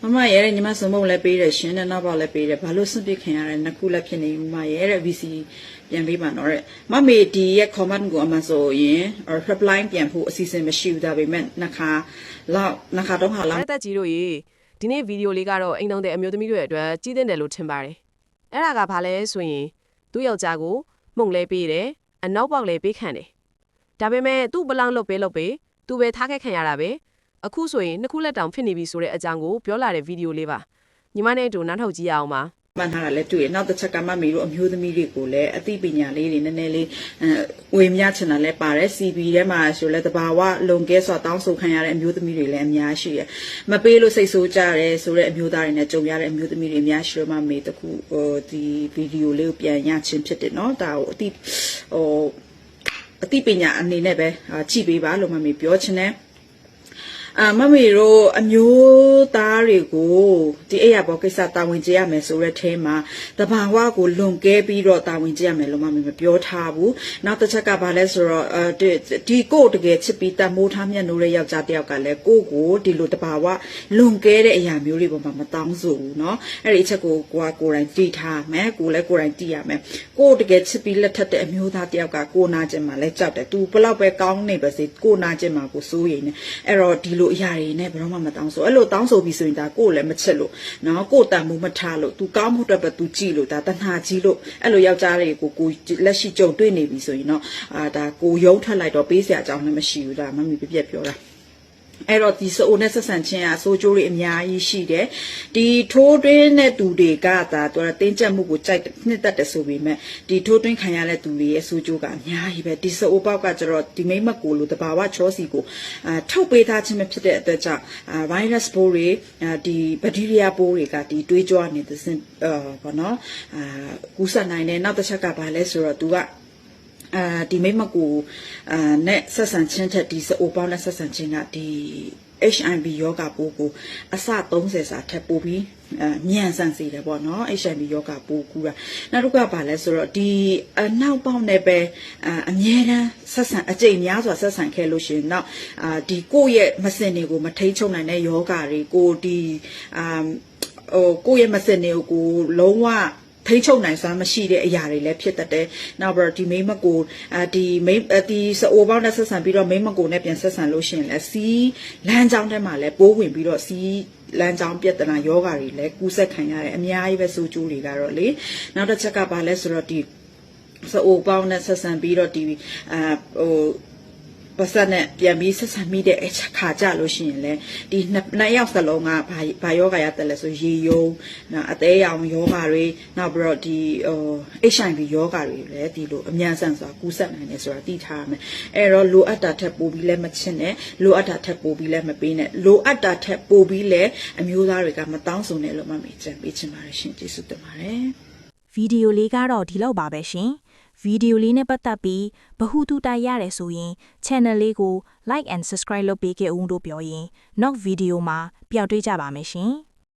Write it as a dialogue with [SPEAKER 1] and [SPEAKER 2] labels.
[SPEAKER 1] Mama yere ni ma somo le pe re shin na ba le pe re ba lo sun pi khin ya re naku le phit ni mama yere VC ပြန်ပေးပါတော့တဲ့မမေဒီရဲ့ comment ကိုအမှဆိုရင် reply ပြန်ဖို့အစီအစဉ်မရှိဘူးဒါပေမဲ့နှစ်ခါတော့ဟာလောက်
[SPEAKER 2] တက်ကြီးတို့ရေဒီနေ့ဗီဒီယိုလေးကတော့အိမ်တော်တဲ့အမျိုးသမီးတွေအတွက်ကြီးတဲ့တယ်လို့ထင်ပါတယ်အဲ့ဒါကဘာလဲဆိုရင်သူ့ယောက်ျားကိုမှုန့်လဲပေးတယ်အနောက်ပေါက်လဲပေးခံတယ်ဒါပေမဲ့သူ့ဘလောင်းလုပ်ပေးသူပဲထားခဲ့ခံရတာပဲအခုဆိုရင်နှစ်ခုလက်တောင်ဖြစ်နေပြီဆိုတဲ့အကြောင်းကိုပြောလာတဲ့ဗီဒီယိုလေးပါညီမနဲ့အတူနားထောင်ကြည့်ရအောင်ပါ
[SPEAKER 1] မှန်ထားတာလည်းတွေ့ရနောက်တစ်ချက်ကမမေတို့အမျိုးသမီးတွေကိုလည်းအသိပညာလေးတွေနည်းနည်းလေးဝေမျှချင်တာလည်းပါတယ် CB ထဲမှာဆိုလည်းတဘာဝလုံကဲစွာတောင်းဆိုခံရတဲ့အမျိုးသမီးတွေလည်းအများရှိတယ်မပေးလို့စိတ်ဆိုးကြတယ်ဆိုတဲ့အမျိုးသားတွေနဲ့ကြုံရတဲ့အမျိုးသမီးတွေအများရှိလို့မမေတခုဒီဗီဒီယိုလေးကိုပြန်ရချင်းဖြစ်တယ်เนาะဒါကိုအသိပညာအနေနဲ့ပဲကြည့်ပေးပါလို့မမေပြောချင်တယ်မမေတို့အမျိုးသားတွေကိုဒီအဲ့ရပေါ်ကိစ္စတာဝန်ကျေရမယ်ဆိုတဲ့အဲမှာတဘာဝကိုလွန်ကဲပြီးတော့တာဝန်ကျေရမယ်လို့မမေမပြောထားဘူးနောက်တစ်ချက်ကဘာလဲဆိုတော့ဒီကိုတကယ်ချစ်ပြီးတမိုးထားမြတ်နိုးတဲ့ယောက်ျားတစ်ယောက်ကလည်းကိုဒီလိုတဘာဝလွန်ကဲတဲ့အရာမျိုးတွေပေါ်မှာမတောင်းဆိုဘူးเนาะအဲ့ဒီအချက်ကိုကိုယ်တိုင်တည်ထားမယ်ကိုလည်းကိုယ်တိုင်တည်ရမယ်ကိုတကယ်ချစ်ပြီးလက်ထက်တဲ့အမျိုးသားတစ်ယောက်ကကိုနာကျင်မှာလဲကြောက်တယ်သူဘလောက်ပဲကောင်းနေပါစေကိုနာကျင်မှာကိုစိုးရိမ်နေအဲ့တော့ဒီလိုအရာတွေနဲ့ဘယ်တော့မှမတောင်းဆိုအဲ့လိုတောင်းဆိုပြီးဆိုရင်ဒါကိုလည်းမချစ်လို့နော်ကိုတန်မှုမထားလို့ तू ကောင်းမှုအတွက်ပဲ तू ကြည့်လို့ဒါတဏှာကြီးလို့အဲ့လိုယောက်ျားတွေကိုလက်ရှိကြုံတွေ့နေပြီဆိုရင်တော့ဒါကိုယုံထွက်လိုက်တော့ပေးစရာအကြောင်းလည်းမရှိဘူးဒါမမီပြပြပြောတာအဲ့တော့ဒီစိုးနဲ့ဆက်ဆံခြင်းအဆိုးကျိုးတွေအများကြီးရှိတယ်ဒီထိုးတွင်းတဲ့သူတွေကဒါသူကတင်းကျပ်မှုကိုကြိုက်နှစ်သက်တယ်ဆိုပေမဲ့ဒီထိုးတွင်းခံရတဲ့သူတွေရဲ့အဆိုးကျိုးကအများကြီးပဲဒီစိုးပေါက်ကကျတော့ဒီမိမကိုလိုတဘာဝချောစီကိုထုတ်ပေးထားခြင်းမဖြစ်တဲ့အတွက်ကြောင့်virus ပိုးတွေဒီဘက်တီးရီးယားပိုးတွေကဒီတွေးကြွနေတဲ့ဘောနော်ကူးစက်နိုင်တယ်နောက်တစ်ချက်ကဘာလဲဆိုတော့သူကဒီမိမကိုနဲ့ဆက်ဆံခြင်းထက်ဒီစိုးပေါက်နဲ့ဆက်ဆံခြင်းကဒီ HIV ယောဂပိုးကိုအစ30စာထပ်ပို့ပြီးမြန်ဆန်စေတယ်ပေါ့နော် HIV ယောဂပိုးကူတာနောက်တစ်ခုကဘာလဲဆိုတော့ဒီနောက်ပေါက်နဲ့ပဲအမြဲတမ်းဆက်ဆံအကျိတ်များစွာဆက်ဆံခဲ့လို့ရှိရင်နောက်ဒီကိုယ့်ရဲ့မစင်တွေကိုမထိန်ချုပ်နိုင်တဲ့ယောဂတွေကိုဒီကိုယ့်ရဲ့မစင်တွေကိုလုံးဝထိချုပ်နိုင်စွာမရှိတဲ့အရာတွေလည်းဖြစ်တတ်တယ်။နောက်ပြီးဒီမိမကိုဒီစိုးပေါင်းနဲ့ဆက်ဆံပြီးတော့မိမကိုနဲ့ပြန်ဆက်ဆံလို့ရှိရင်လည်းစီးလမ်းကြောင်းထဲမှာလည်းပိုးဝင်ပြီးတော့စီးလမ်းကြောင်းပြဿနာယောဂါတွေလည်းကူးစက်ခံရတယ်အများကြီးပဲစိုးကျိုးတွေကတော့လေနောက်တစ်ချက်ကဘာလဲဆိုတော့ဒီစိုးပေါင်းနဲ့ဆက်ဆံပြီးတော့ဒီပါစနဲ့ပြန်ပြီးဆက်ဆံမိတဲ့အခါကြလို့ရှိရင်လည်းဒီနှစ်ယောက်စလုံးကဘာယောဂါရတယ်လဲဆိုရေယုံအသေးရောင်ယောဂါတွေနောက်ပြီးတော့ဒီHIV ယောဂါတွေလည်းဒီလိုအမြန်ဆန်စွာကူးစက်နိုင်တယ်ဆိုတာသိထားရမယ်အဲ့တော့လိုအပ်တာထက်ပိုပြီးလည်းမချစ်နဲ့လိုအပ်တာထက်ပိုပြီးလည်းမပေးနဲ့လိုအပ်တာထက်ပိုပြီးလည်းအမျိုးသားတွေကမတောင်းဆိုနဲ့လို့မှမေးချင်ပေးချင်ပါတယ်ရှင်ကျေးဇူးတင်ပါတယ်
[SPEAKER 3] ဗီဒီယိုလေးကတော့ဒီလောက်ပါပဲရှင်ဗီဒီယိုလေးနဲ့ပတ်သက်ပြီးဘဟုတုတရတယ်ဆိုရင် channel လေးကို like and subscribe လုပ်ပေးခဲ့ဦးတို့ပြောရင်နောက်ဗီဒီယိုမှာပျောက်တွေ့ကြပါမယ်ရှင်